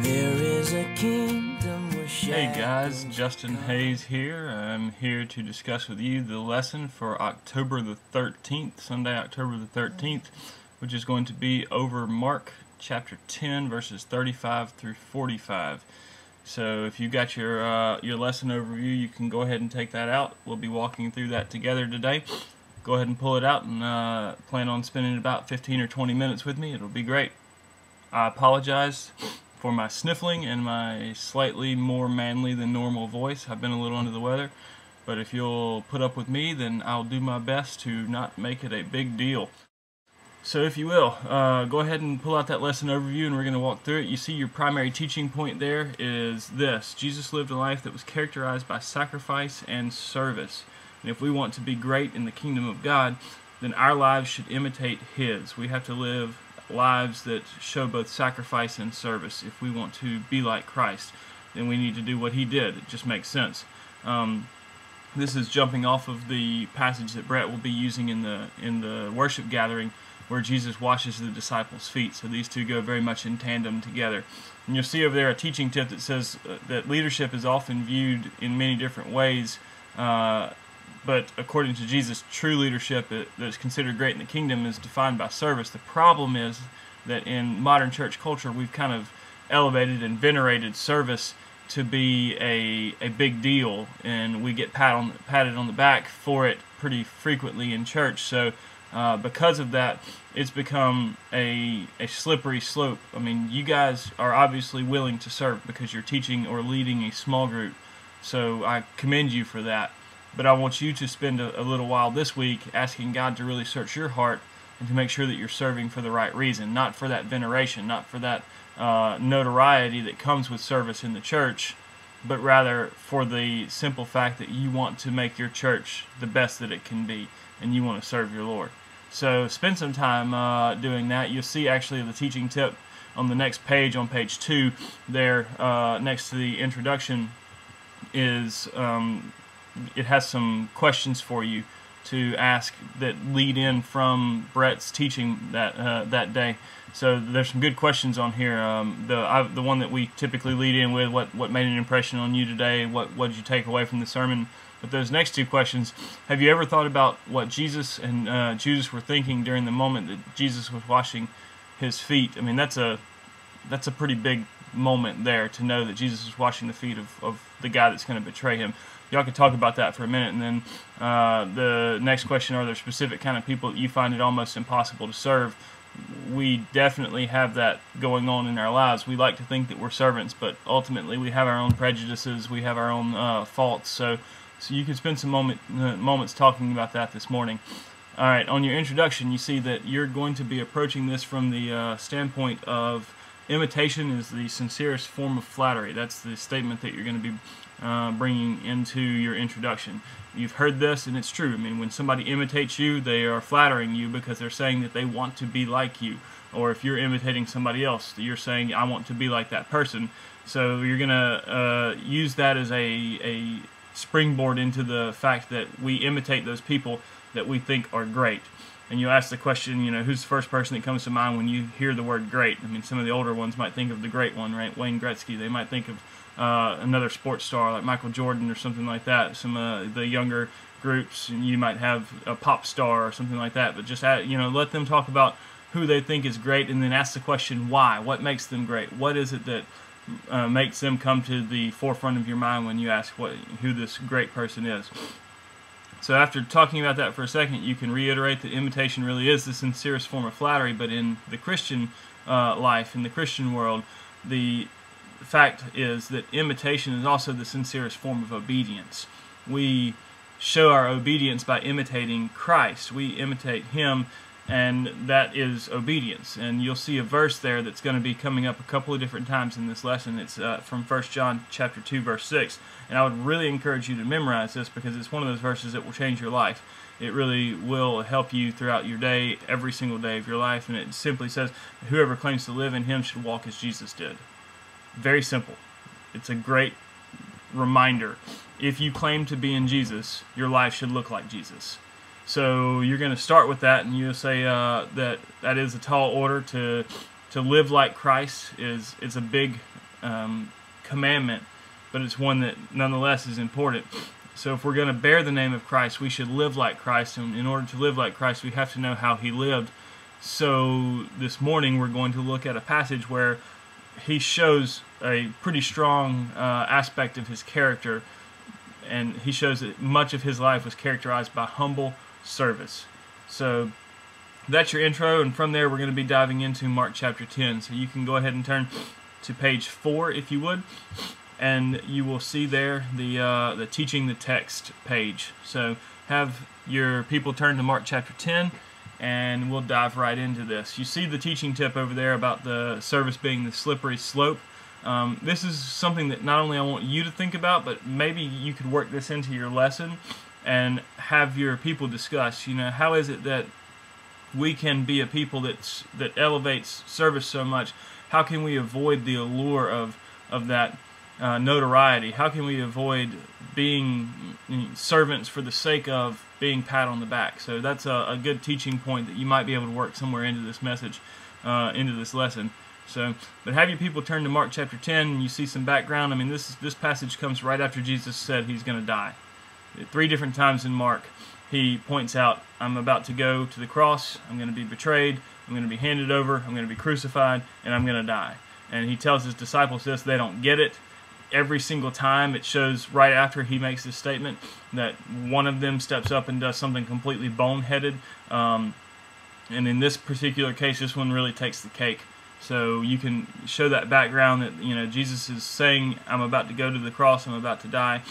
There is a kingdom where Hey guys, Justin Hayes here. I'm here to discuss with you the lesson for October the 13th, Sunday, October the 13th, which is going to be over Mark chapter 10, verses 35 through 45. So if you got your lesson overview, you can go ahead and take that out. We'll be walking through that together today. Go ahead and pull it out and plan on spending about 15 or 20 minutes with me. It'll be great. I apologize for my sniffling and my slightly more manly than normal voice. I've been a little under the weather, but if you'll put up with me, then I'll do my best to not make it a big deal. So if you will, go ahead and pull out that lesson overview and we're going to walk through it. You see your primary teaching point there is this: Jesus lived a life that was characterized by sacrifice and service. And if we want to be great in the kingdom of God, then our lives should imitate His. We have to live lives that show both sacrifice and service. If we want to be like Christ, then we need to do what He did. It just makes sense. This is jumping off of the passage that Brett will be using in the worship gathering, where Jesus washes the disciples' feet. So these two go very much in tandem together. And you'll see over there a teaching tip that says that leadership is often viewed in many different ways, but according to Jesus, true leadership that is considered great in the kingdom is defined by service. The problem is that in modern church culture, we've kind of elevated and venerated service to be a big deal, and we get patted on the back for it pretty frequently in church. So because of that, it's become a slippery slope. I mean, you guys are obviously willing to serve because you're teaching or leading a small group, so I commend you for that. But I want you to spend a little while this week asking God to really search your heart and to make sure that you're serving for the right reason, not for that veneration, not for that notoriety that comes with service in the church, but rather for the simple fact that you want to make your church the best that it can be, and you want to serve your Lord. So spend some time doing that. You'll see actually the teaching tip on the next page, on page 2, there next to the introduction, is it has some questions for you to ask that lead in from Brett's teaching that day. So there's some good questions on here. The one that we typically lead in with, what made an impression on you today? What did you take away from the sermon? But those next two questions: have you ever thought about what Jesus and Judas were thinking during the moment that Jesus was washing his feet? I mean, that's a pretty big moment there, to know that Jesus is washing the feet of the guy that's going to betray him. Y'all could talk about that for a minute. And then the next question: are there specific kind of people that you find it almost impossible to serve? We definitely have that going on in our lives. We like to think that we're servants, but ultimately we have our own prejudices, we have our own faults. So you can spend some moments talking about that this morning. All right, on your introduction, you see that you're going to be approaching this from the standpoint of imitation is the sincerest form of flattery. That's the statement that you're going to be bringing into your introduction. You've heard this, and it's true. I mean, when somebody imitates you, they are flattering you because they're saying that they want to be like you. Or if you're imitating somebody else, you're saying, I want to be like that person. So you're going to use that as a springboard into the fact that we imitate those people that we think are great. And you ask the question, who's the first person that comes to mind when you hear the word great? I mean, some of the older ones might think of the great one, right? Wayne Gretzky. They might think of another sports star like Michael Jordan or something like that. Some of the younger groups, and you might have a pop star or something like that. But just let them talk about who they think is great, and then ask the question, why? What makes them great? What is it that makes them come to the forefront of your mind when you ask who this great person is? So after talking about that for a second, you can reiterate that imitation really is the sincerest form of flattery. But in the Christian life, in the Christian world, the fact is that imitation is also the sincerest form of obedience. We show our obedience by imitating Christ. We imitate Him, and that is obedience. And you'll see a verse there that's going to be coming up a couple of different times in this lesson. It's from 1 John chapter 2, verse 6. And I would really encourage you to memorize this, because it's one of those verses that will change your life. It really will help you throughout your day, every single day of your life. And it simply says, whoever claims to live in Him should walk as Jesus did. Very simple. It's a great reminder. If you claim to be in Jesus, your life should look like Jesus. So you're going to start with that, and you'll say that is a tall order. To live like Christ is a big commandment, but it's one that nonetheless is important. So if we're going to bear the name of Christ, we should live like Christ, and in order to live like Christ, we have to know how he lived. So this morning we're going to look at a passage where he shows a pretty strong aspect of his character, and he shows that much of his life was characterized by humble service. So that's your intro, and from there we're going to be diving into Mark chapter 10. So you can go ahead and turn to page 4 if you would, and you will see there the teaching the text page. So have your people turn to Mark chapter 10, and we'll dive right into this. You see the teaching tip over there about the service being the slippery slope. This is something that not only I want you to think about, but maybe you could work this into your lesson and have your people discuss, how is it that we can be a people that elevates service so much? How can we avoid the allure of that notoriety? How can we avoid being servants for the sake of being pat on the back? So that's a good teaching point that you might be able to work somewhere into this message, into this lesson. So, but have your people turn to Mark chapter 10, and you see some background. I mean, this passage comes right after Jesus said he's going to die. 3 different times in Mark, he points out, I'm about to go to the cross, I'm going to be betrayed, I'm going to be handed over, I'm going to be crucified, and I'm going to die. And he tells his disciples this. They don't get it. Every single time it shows right after he makes this statement that one of them steps up and does something completely boneheaded. And in this particular case, this one really takes the cake. So you can show that background that, Jesus is saying, I'm about to go to the cross, I'm about to die.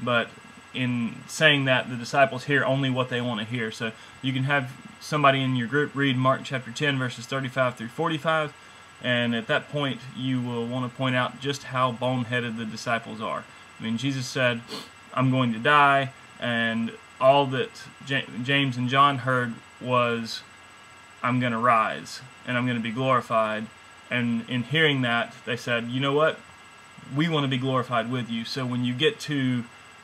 But in saying that, the disciples hear only what they want to hear. So you can have somebody in your group read Mark chapter 10, verses 35 through 45. And at that point, you will want to point out just how boneheaded the disciples are. I mean, Jesus said, I'm going to die, and all that James and John heard was, I'm going to rise, and I'm going to be glorified. And in hearing that, they said, you know what? We want to be glorified with you. So when you get to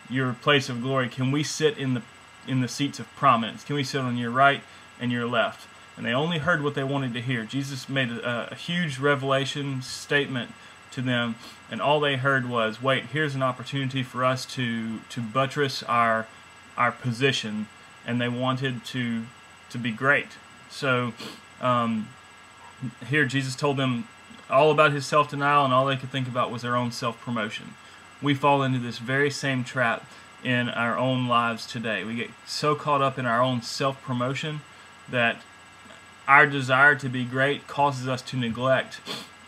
your place of glory, can we sit in the seats of prominence? Can we sit on your right and your left? And they only heard what they wanted to hear. Jesus made a huge revelation statement to them, and all they heard was, wait, here's an opportunity for us to buttress our position, and they wanted to be great. So here Jesus told them all about his self-denial, and all they could think about was their own self-promotion. We fall into this very same trap in our own lives today. We get so caught up in our own self-promotion that our desire to be great causes us to neglect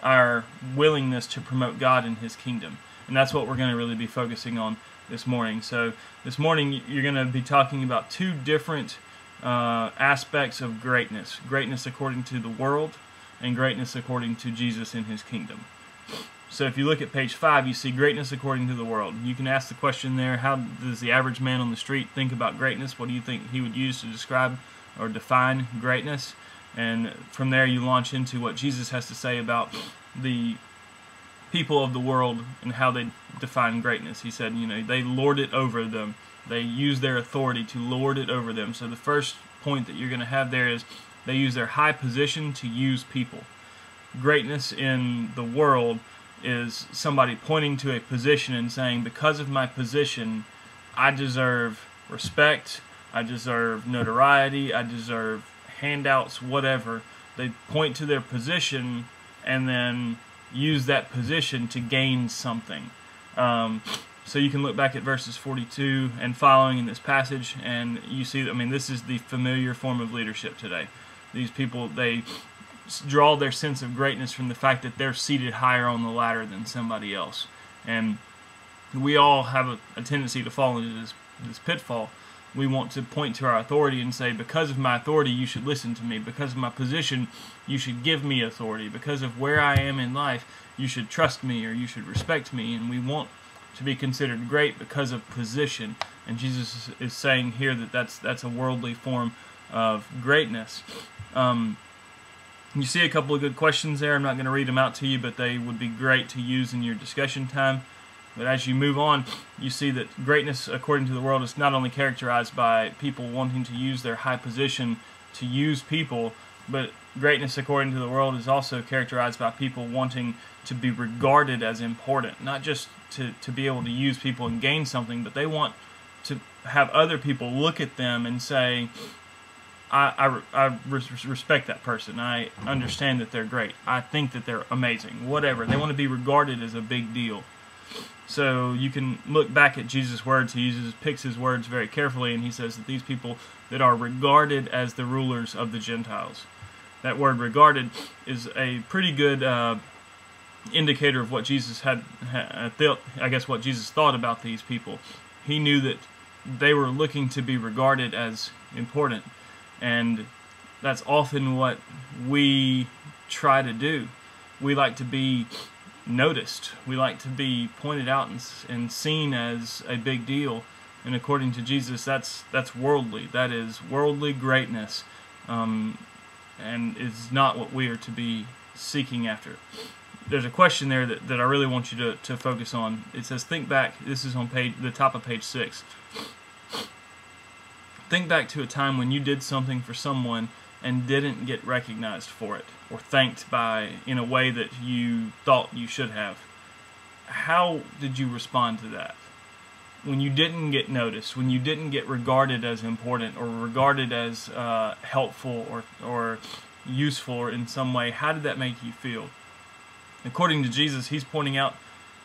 our willingness to promote God in his kingdom. And that's what we're going to really be focusing on this morning. So this morning you're going to be talking about 2 different aspects of greatness. Greatness according to the world, and greatness according to Jesus in his kingdom. So if you look at page 5, you see greatness according to the world. You can ask the question there, how does the average man on the street think about greatness? What do you think he would use to describe or define greatness? And from there you launch into what Jesus has to say about the people of the world and how they define greatness. He said, they lord it over them. They use their authority to lord it over them. So the first point that you're going to have there is they use their high position to use people. Greatness in the world is somebody pointing to a position and saying, because of my position, I deserve respect, I deserve notoriety, I deserve handouts, whatever. They point to their position and then use that position to gain something. So you can look back at verses 42 and following in this passage, and you see that, this is the familiar form of leadership today. These people, they draw their sense of greatness from the fact that they're seated higher on the ladder than somebody else. And we all have a tendency to fall into this pitfall. We want to point to our authority and say, because of my authority, you should listen to me. Because of my position, you should give me authority. Because of where I am in life, you should trust me or you should respect me. And we want to be considered great because of position. And Jesus is saying here that that's a worldly form of greatness. You see a couple of good questions there. I'm not going to read them out to you, but they would be great to use in your discussion time. But as you move on, you see that greatness, according to the world, is not only characterized by people wanting to use their high position to use people, but greatness according to the world is also characterized by people wanting to be regarded as important, not just to be able to use people and gain something, but they want to have other people look at them and say, I respect that person. I understand that they're great. I think that they're amazing. Whatever. They want to be regarded as a big deal. So you can look back at Jesus' words. He picks his words very carefully, and he says that these people that are regarded as the rulers of the Gentiles. That word regarded is a pretty good indicator of what Jesus what Jesus thought about these people. He knew that they were looking to be regarded as important, and that's often what we try to do. We like to be noticed. We like to be pointed out and seen as a big deal. And according to Jesus, that's worldly. That is worldly greatness, and is not what we are to be seeking after. There's a question there that I really want you to focus on. It says, think back. This is on the top of page 6. Think back to a time when you did something for someone and didn't get recognized for it, or thanked in a way that you thought you should have. How did you respond to that? When you didn't get noticed, when you didn't get regarded as important or regarded as helpful or useful in some way, how did that make you feel? According to Jesus, he's pointing out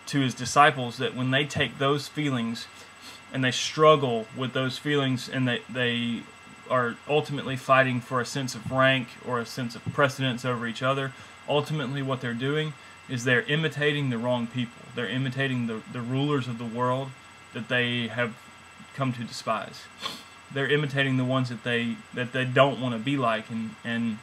to his disciples that when they take those feelings and they struggle with those feelings, and they are ultimately fighting for a sense of rank or a sense of precedence over each other, ultimately what they're doing is they're imitating the wrong people. They're imitating the rulers of the world that they have come to despise. They're imitating the ones that they don't want to be like. And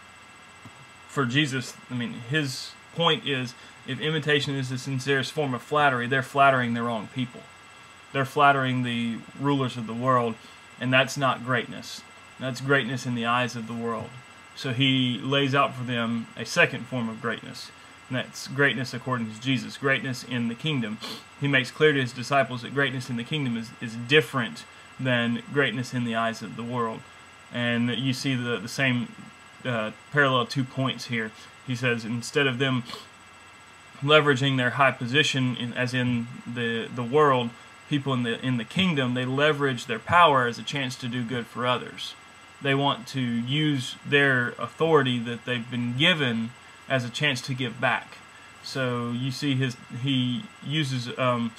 for Jesus, I mean, his point is, if imitation is the sincerest form of flattery, they're flattering the wrong people. They're flattering the rulers of the world, and that's not greatness. That's greatness in the eyes of the world. So he lays out for them a second form of greatness, and that's greatness according to Jesus, greatness in the kingdom. He makes clear to his disciples that greatness in the kingdom is different than greatness in the eyes of the world. And you see the same parallel 2 points here. He says, instead of them leveraging their high position as in the world, people in the kingdom, they leverage their power as a chance to do good for others. They want to use their authority that they've been given as a chance to give back. So you see he uses a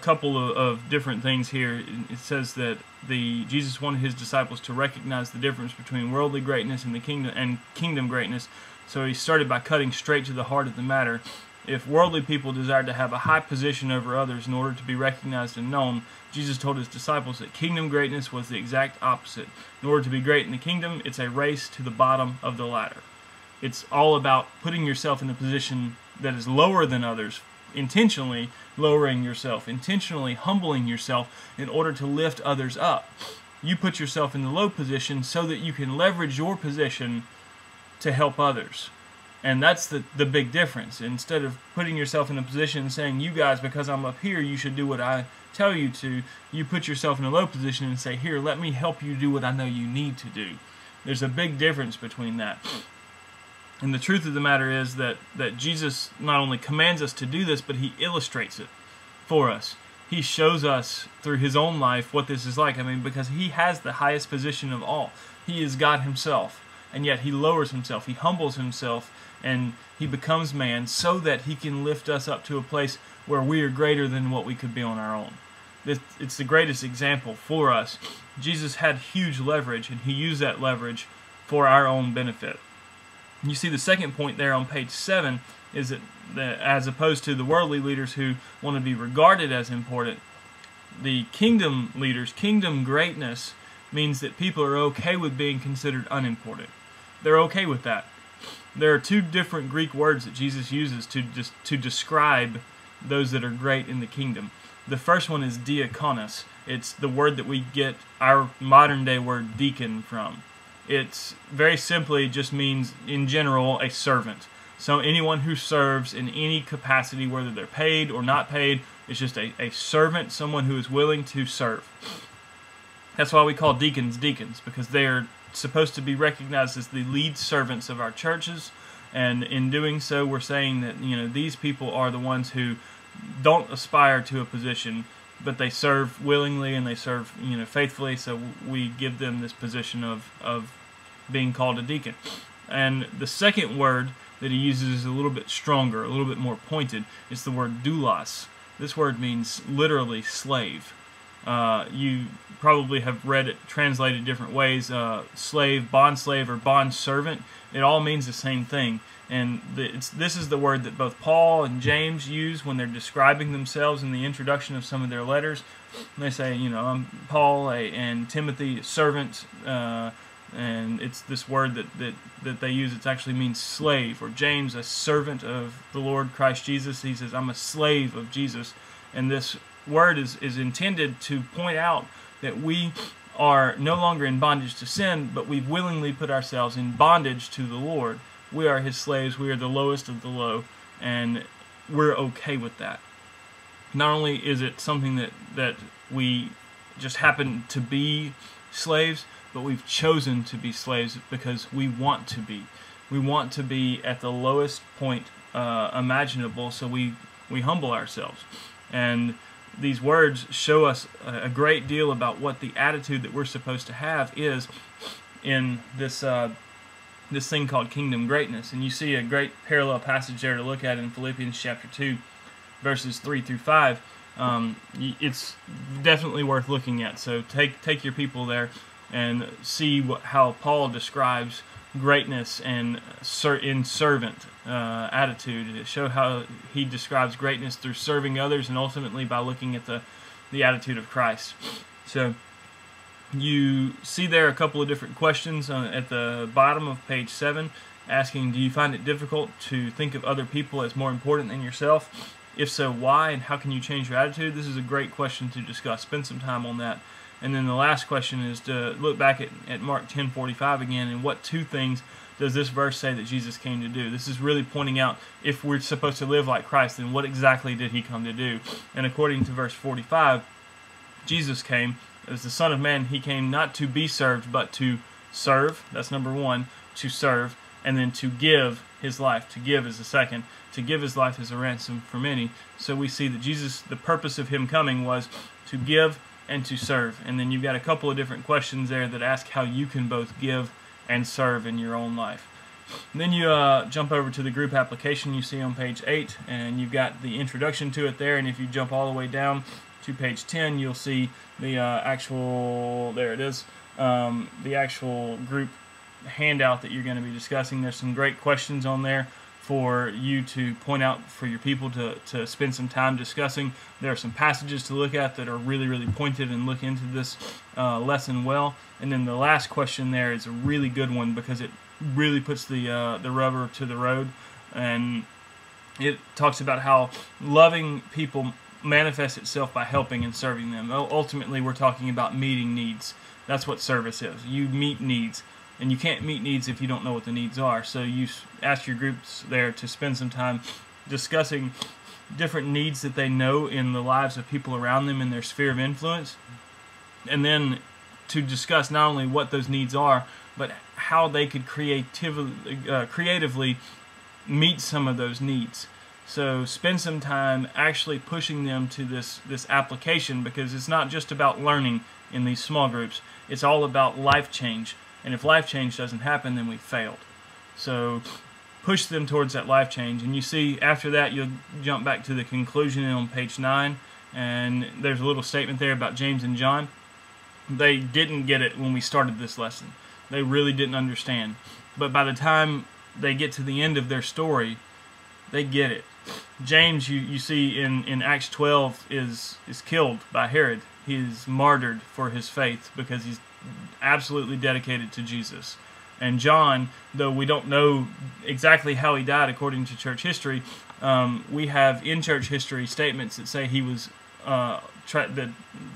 couple of different things here. It says that Jesus wanted his disciples to recognize the difference between worldly greatness in the kingdom and kingdom greatness. So he started by cutting straight to the heart of the matter. If worldly people desired to have a high position over others in order to be recognized and known, Jesus told his disciples that kingdom greatness was the exact opposite. In order to be great in the kingdom, it's a race to the bottom of the ladder. It's all about putting yourself in a position that is lower than others, intentionally lowering yourself, intentionally humbling yourself in order to lift others up. You put yourself in the low position so that you can leverage your position to help others. And that's the big difference. Instead of putting yourself in a position and saying, you guys, because I'm up here, you should do what I tell you to, you put yourself in a low position and say, here, let me help you do what I know you need to do. There's a big difference between that. And the truth of the matter is that Jesus not only commands us to do this, but he illustrates it for us. He shows us through his own life what this is like. I mean, because he has the highest position of all. He is God himself. And yet he lowers himself, he humbles himself, and he becomes man so that he can lift us up to a place where we are greater than what we could be on our own. It's the greatest example for us. Jesus had huge leverage, and he used that leverage for our own benefit. You see the second point there on page 7 is that as opposed to the worldly leaders who want to be regarded as important, the kingdom leaders, kingdom greatness, means that people are okay with being considered unimportant. They're okay with that. There are 2 different Greek words that Jesus uses to describe those that are great in the kingdom. The first one is diakonos. It's the word that we get our modern day word deacon from. It's very simply just means, in general, a servant. So anyone who serves in any capacity, whether they're paid or not paid, is just a servant, someone who is willing to serve. That's why we call deacons deacons, because they are supposed to be recognized as the lead servants of our churches, and in doing so, we're saying that these people are the ones who don't aspire to a position, but they serve willingly and they serve faithfully. So we give them this position of being called a deacon. And the second word that he uses is a little bit stronger, a little bit more pointed. It's the word doulos. This word means literally slave. You probably have read it translated different ways. Slave, bond slave, or bond servant. It all means the same thing. And this is the word that both Paul and James use when they're describing themselves in the introduction of some of their letters. They say, I'm Paul and Timothy, servant, and it's this word that they use. It actually means slave. Or James, a servant of the Lord Christ Jesus. He says, I'm a slave of Jesus. And this word is intended to point out that we are no longer in bondage to sin, but we've willingly put ourselves in bondage to the Lord. We are His slaves. We are the lowest of the low, and we're okay with that. Not only is it something that we just happen to be slaves, but we've chosen to be slaves because we want to be. We want to be at the lowest point imaginable, so we humble ourselves. And these words show us a great deal about what the attitude that we're supposed to have is in this thing called kingdom greatness. And you see a great parallel passage there to look at in Philippians chapter 2, verses 3 through 5. It's definitely worth looking at. So take your people there and see how Paul describes greatness and in servant attitude. To show how he describes greatness through serving others, and ultimately by looking at the attitude of Christ. So you see there a couple of different questions at the bottom of page 7, asking, do you find it difficult to think of other people as more important than yourself? If so, why, and how can you change your attitude? This is a great question to discuss. Spend some time on that. And then the last question is to look back at Mark 10:45 again, and what two things does this verse say that Jesus came to do? This is really pointing out, if we're supposed to live like Christ, then what exactly did He come to do? And according to verse 45, Jesus came as the Son of Man. He came not to be served, but to serve. That's number one, to serve, and then to give His life. To give is the second. To give His life as a ransom for many. So we see that Jesus, the purpose of Him coming was to give and to serve. And then you've got a couple of different questions there that ask how you can both give and serve in your own life. And then you jump over to the group application you see on page 8, and you've got the introduction to it there. And if you jump all the way down to page 10, you'll see the actual, there it is, the actual group handout that you're going to be discussing. There's some great questions on there for you to point out for your people to spend some time discussing. There are some passages to look at that are really, really pointed and look into this lesson well. And then the last question there is a really good one because it really puts the rubber to the road. And it talks about how loving people manifests itself by helping and serving them. Ultimately, we're talking about meeting needs. That's what service is. You meet needs. And you can't meet needs if you don't know what the needs are. So you ask your groups there to spend some time discussing different needs that they know in the lives of people around them in their sphere of influence. And then to discuss not only what those needs are, but how they could creatively meet some of those needs. So spend some time actually pushing them to this application, because it's not just about learning in these small groups. It's all about life change. And if life change doesn't happen, then we failed. So push them towards that life change. And you see, after that, you'll jump back to the conclusion on page 9. And there's a little statement there about James and John. They didn't get it when we started this lesson. They really didn't understand. But by the time they get to the end of their story, they get it. James, you see in Acts 12, is killed by Herod. He is martyred for his faith because he's absolutely dedicated to Jesus. And John, though we don't know exactly how he died according to church history, we have in church history statements that say he was that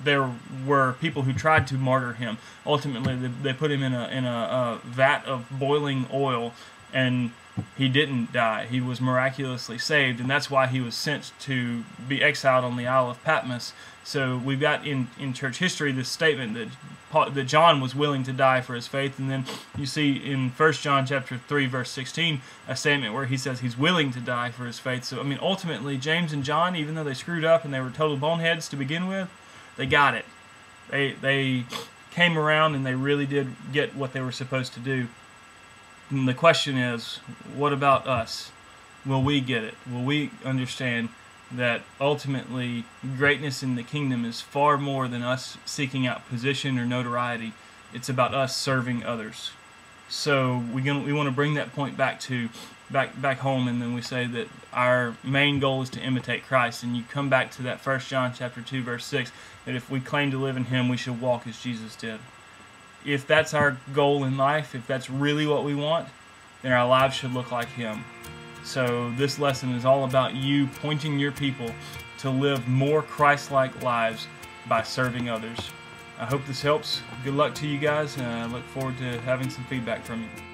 there were people who tried to martyr him. Ultimately, they put him in a vat of boiling oil and he didn't die. He was miraculously saved, and that's why he was sent to be exiled on the Isle of Patmos. So we've got in church history this statement that John was willing to die for his faith, and then you see in 1 John chapter 3 verse 16 a statement where he says he's willing to die for his faith. So I mean, ultimately James and John, even though they screwed up and they were total boneheads to begin with, they got it. They came around and they really did get what they were supposed to do. And the question is, what about us? Will we get it? Will we understand that ultimately greatness in the kingdom is far more than us seeking out position or notoriety? It's about us serving others. So we want to bring that point back home, and then we say that our main goal is to imitate Christ. And you come back to that 1 John chapter 2 verse 6, that if we claim to live in Him, we should walk as Jesus did. If that's our goal in life, if that's really what we want, then our lives should look like Him. So this lesson is all about you pointing your people to live more Christ-like lives by serving others. I hope this helps. Good luck to you guys, and I look forward to having some feedback from you.